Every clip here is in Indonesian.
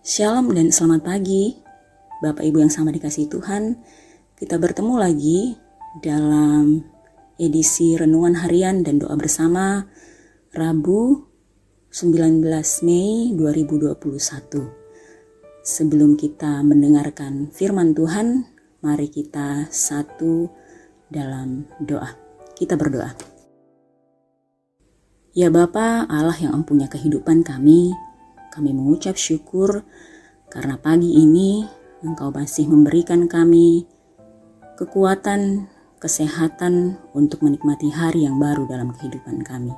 Shalom dan selamat pagi, Bapak Ibu yang sama dikasihi Tuhan. Kita bertemu lagi dalam edisi Renungan Harian dan Doa Bersama Rabu 19 Mei 2021. Sebelum kita mendengarkan firman Tuhan, mari kita satu dalam doa. Kita berdoa. Ya Bapa Allah yang empunya kehidupan kami mengucap syukur karena pagi ini Engkau masih memberikan kami kekuatan, kesehatan untuk menikmati hari yang baru dalam kehidupan kami.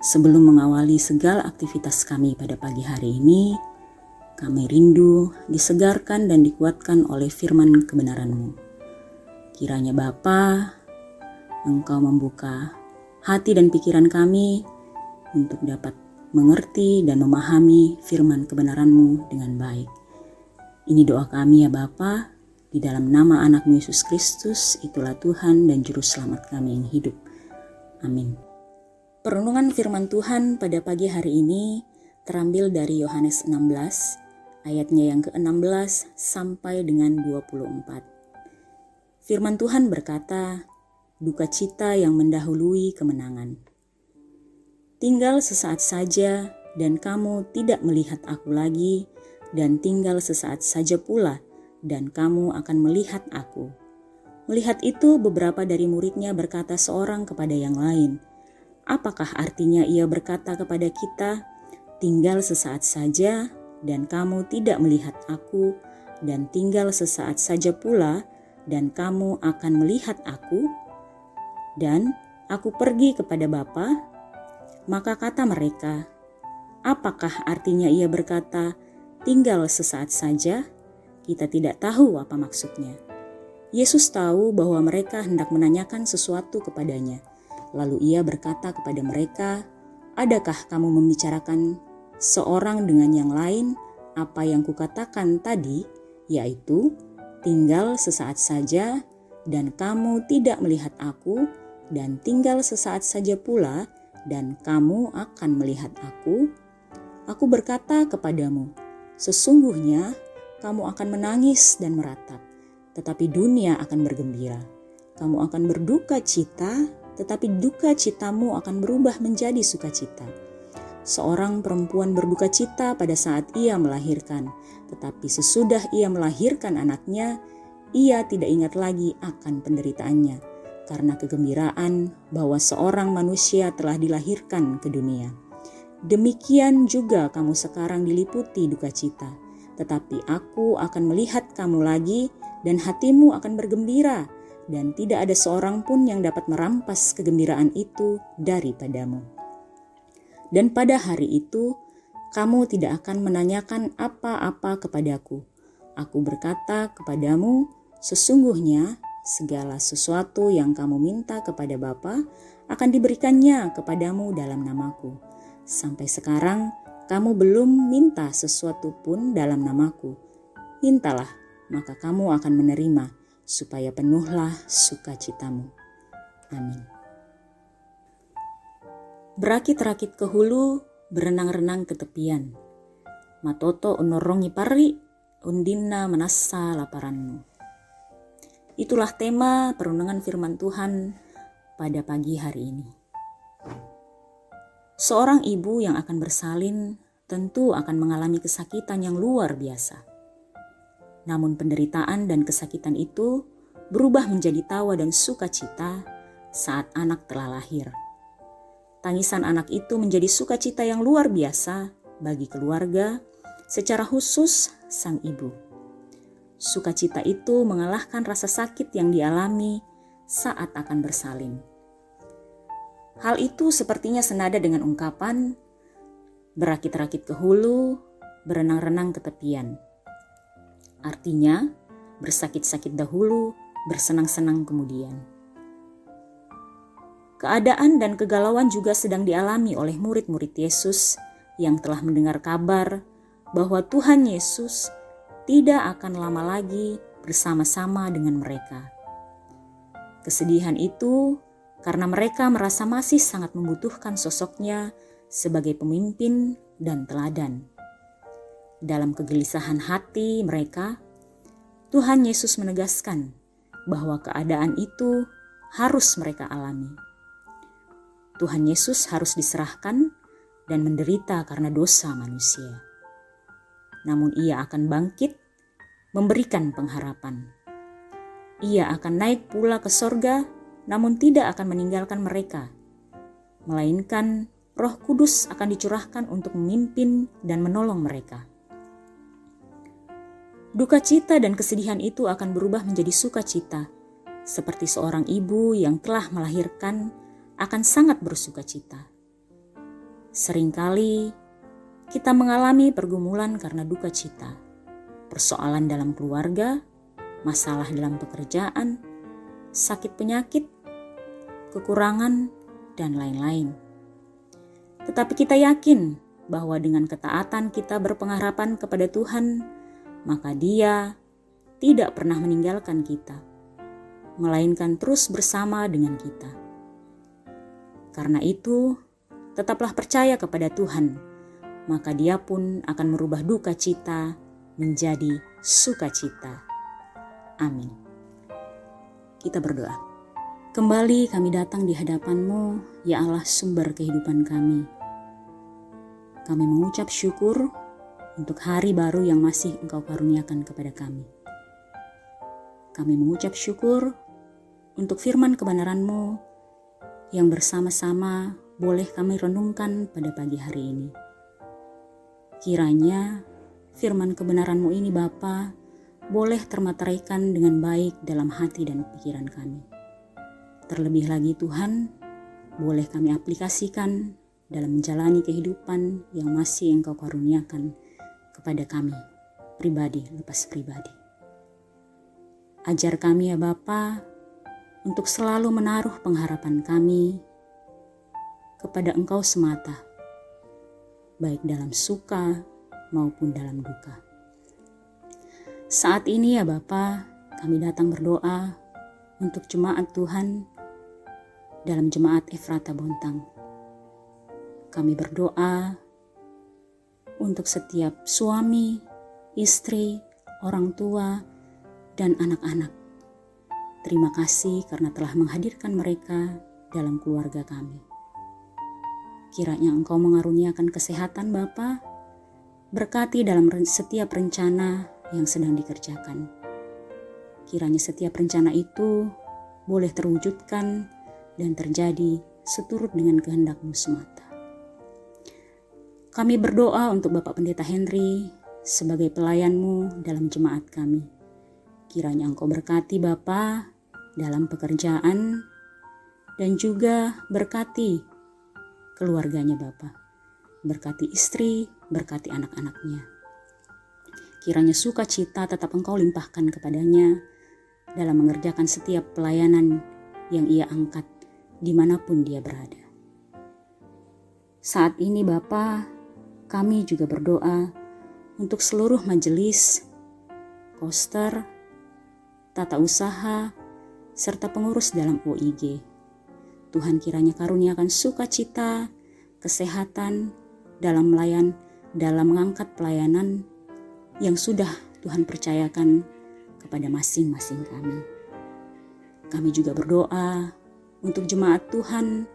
Sebelum mengawali segala aktivitas kami pada pagi hari ini, kami rindu disegarkan dan dikuatkan oleh firman kebenaran-Mu. Kiranya Bapa, Engkau membuka hati dan pikiran kami untuk dapat mengerti dan memahami firman kebenaran-Mu dengan baik. Ini doa kami ya Bapa, di dalam nama anak-Mu Yesus Kristus, itulah Tuhan dan Juru Selamat kami yang hidup. Amin. Perenungan firman Tuhan pada pagi hari ini terambil dari Yohanes 16, ayatnya yang ke-16 sampai dengan 24. Firman Tuhan berkata, duka cita yang mendahului kemenangan. Tinggal sesaat saja dan kamu tidak melihat aku lagi, dan tinggal sesaat saja pula dan kamu akan melihat aku. Melihat itu beberapa dari muridnya berkata seorang kepada yang lain, apakah artinya ia berkata kepada kita, tinggal sesaat saja dan kamu tidak melihat aku, dan tinggal sesaat saja pula dan kamu akan melihat aku? Dan aku pergi kepada Bapa. Maka kata mereka, apakah artinya ia berkata, tinggal sesaat saja? Kita tidak tahu apa maksudnya. Yesus tahu bahwa mereka hendak menanyakan sesuatu kepadanya. Lalu ia berkata kepada mereka, adakah kamu membicarakan seorang dengan yang lain apa yang kukatakan tadi, yaitu, tinggal sesaat saja dan kamu tidak melihat aku, dan tinggal sesaat saja pula dan kamu akan melihat aku? Aku berkata kepadamu, sesungguhnya kamu akan menangis dan meratap, tetapi dunia akan bergembira. Kamu akan berduka cita, tetapi duka citamu akan berubah menjadi sukacita. Seorang perempuan berduka cita pada saat ia melahirkan, tetapi sesudah ia melahirkan anaknya, ia tidak ingat lagi akan penderitaannya, karena kegembiraan bahwa seorang manusia telah dilahirkan ke dunia. Demikian juga kamu sekarang diliputi duka cita, tetapi aku akan melihat kamu lagi dan hatimu akan bergembira, dan tidak ada seorang pun yang dapat merampas kegembiraan itu daripadamu. Dan pada hari itu, kamu tidak akan menanyakan apa-apa kepadaku. Aku berkata kepadamu, sesungguhnya segala sesuatu yang kamu minta kepada Bapa akan diberikannya kepadamu dalam namaku. Sampai sekarang kamu belum minta sesuatu pun dalam namaku. Mintalah, maka kamu akan menerima, supaya penuhlah sukacitamu. Amin. Berakit-rakit ke hulu, berenang-renang ke tepian. Matoto unorongi pari, undina menasa laparanmu. Itulah tema perenungan firman Tuhan pada pagi hari ini. Seorang ibu yang akan bersalin tentu akan mengalami kesakitan yang luar biasa. Namun penderitaan dan kesakitan itu berubah menjadi tawa dan sukacita saat anak telah lahir. Tangisan anak itu menjadi sukacita yang luar biasa bagi keluarga, secara khusus sang ibu. Sukacita itu mengalahkan rasa sakit yang dialami saat akan bersalin. Hal itu sepertinya senada dengan ungkapan berakit-rakit ke hulu, berenang-renang ke tepian. Artinya, bersakit-sakit dahulu, bersenang-senang kemudian. Keadaan dan kegalauan juga sedang dialami oleh murid-murid Yesus yang telah mendengar kabar bahwa Tuhan Yesus tidak akan lama lagi bersama-sama dengan mereka. Kesedihan itu karena mereka merasa masih sangat membutuhkan sosoknya sebagai pemimpin dan teladan. dalam kegelisahan hati mereka, Tuhan Yesus menegaskan bahwa keadaan itu harus mereka alami. Tuhan Yesus harus diserahkan dan menderita karena dosa manusia. Namun Ia akan bangkit, memberikan pengharapan. Ia akan naik pula ke sorga, namun tidak akan meninggalkan mereka, melainkan Roh Kudus akan dicurahkan untuk memimpin dan menolong mereka. Duka cita dan kesedihan itu akan berubah menjadi sukacita, seperti seorang ibu yang telah melahirkan akan sangat bersuka cita. Seringkali kita mengalami pergumulan karena duka cita, persoalan dalam keluarga, masalah dalam pekerjaan, sakit penyakit, kekurangan, dan lain-lain. Tetapi kita yakin bahwa dengan ketaatan kita berpengharapan kepada Tuhan, maka Dia tidak pernah meninggalkan kita, melainkan terus bersama dengan kita. Karena itu, tetaplah percaya kepada Tuhan, maka Dia pun akan merubah duka cita menjadi sukacita. Amin. Kita berdoa. Kembali kami datang di hadapan-Mu, ya Allah sumber kehidupan kami. Kami mengucap syukur untuk hari baru yang masih Engkau karuniakan kepada kami. Kami mengucap syukur untuk firman kebenaran-Mu yang bersama-sama boleh kami renungkan pada pagi hari ini. Kiranya firman kebenaran-Mu ini Bapa boleh termateraikan dengan baik dalam hati dan pikiran kami. Terlebih lagi Tuhan, boleh kami aplikasikan dalam menjalani kehidupan yang masih Engkau karuniakan kepada kami, pribadi lepas pribadi. Ajar kami ya Bapa, untuk selalu menaruh pengharapan kami kepada Engkau semata, baik dalam suka maupun dalam duka. Saat ini ya Bapa, kami datang berdoa untuk jemaat Tuhan dalam Jemaat Efrata Bontang. Kami berdoa untuk setiap suami, istri, orang tua, dan anak-anak. Terima kasih karena telah menghadirkan mereka dalam keluarga kami. Kiranya Engkau mengaruniakan kesehatan Bapa, berkati dalam setiap rencana yang sedang dikerjakan. Kiranya setiap rencana itu boleh terwujudkan dan terjadi seturut dengan kehendak-Mu semata. Kami berdoa untuk Bapak Pendeta Henry sebagai pelayan-Mu dalam jemaat kami. Kiranya Engkau berkati Bapa dalam pekerjaan dan juga berkati keluarganya Bapa. Berkati istri, berkati anak-anaknya. Kiranya sukacita tetap Engkau limpahkan kepadanya dalam mengerjakan setiap pelayanan yang ia angkat dimanapun dia berada. Saat ini Bapa, kami juga berdoa untuk seluruh majelis, koster, tata usaha, serta pengurus dalam OIG. Tuhan kiranya karuniakan sukacita, kesehatan dalam mengangkat pelayanan yang sudah Tuhan percayakan kepada masing-masing kami. Kami juga berdoa untuk jemaat Tuhan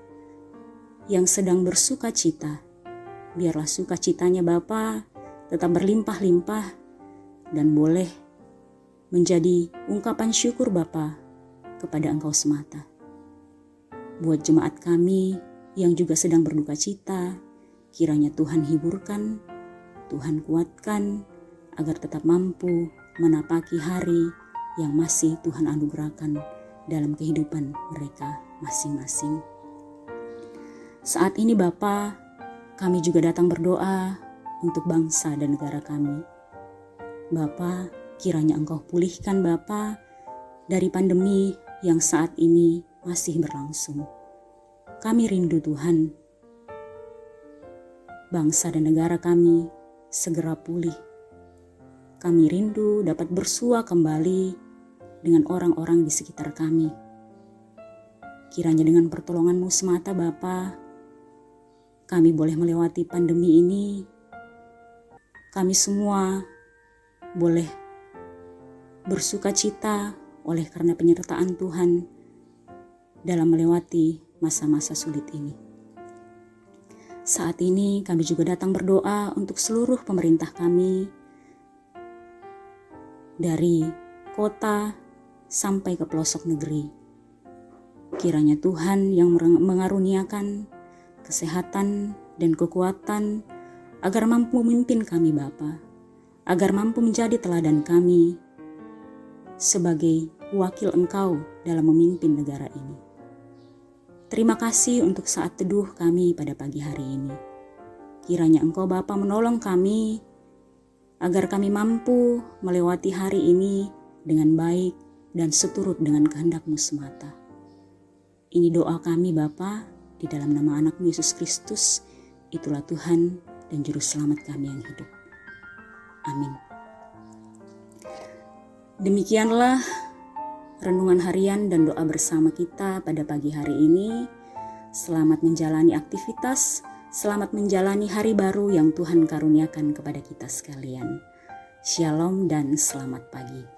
yang sedang bersuka cita. Biarlah sukacitanya Bapa tetap berlimpah-limpah dan boleh menjadi ungkapan syukur Bapa kepada Engkau semata. Buat jemaat kami yang juga sedang berduka cita, kiranya Tuhan hiburkan, Tuhan kuatkan agar tetap mampu menapaki hari yang masih Tuhan anugerahkan dalam kehidupan mereka masing-masing. Saat ini Bapa, kami juga datang berdoa untuk bangsa dan negara kami. Bapa, kiranya Engkau pulihkan Bapa dari pandemi yang saat ini masih berlangsung. Kami rindu Tuhan, bangsa dan negara kami segera pulih. Kami rindu dapat bersua kembali dengan orang-orang di sekitar kami. Kiranya dengan pertolongan-Mu semata Bapa, kami boleh melewati pandemi ini. kami semua boleh bersuka cita oleh karena penyertaan Tuhan dalam melewati masa-masa sulit ini. Saat ini kami juga datang berdoa untuk seluruh pemerintah kami, dari kota sampai ke pelosok negeri. Kiranya Tuhan yang mengaruniakan kesehatan dan kekuatan agar mampu memimpin kami Bapa, agar mampu menjadi teladan kami sebagai wakil Engkau dalam memimpin negara ini. Terima kasih untuk saat teduh kami pada pagi hari ini. Kiranya Engkau Bapa menolong kami agar kami mampu melewati hari ini dengan baik dan seturut dengan kehendak-Mu semata. Ini doa kami Bapa, di dalam nama anak-Mu Yesus Kristus, itulah Tuhan dan Juru Selamat kami yang hidup. Amin. Demikianlah renungan harian dan doa bersama kita pada pagi hari ini. Selamat menjalani aktivitas, selamat menjalani hari baru yang Tuhan karuniakan kepada kita sekalian. Shalom dan selamat pagi.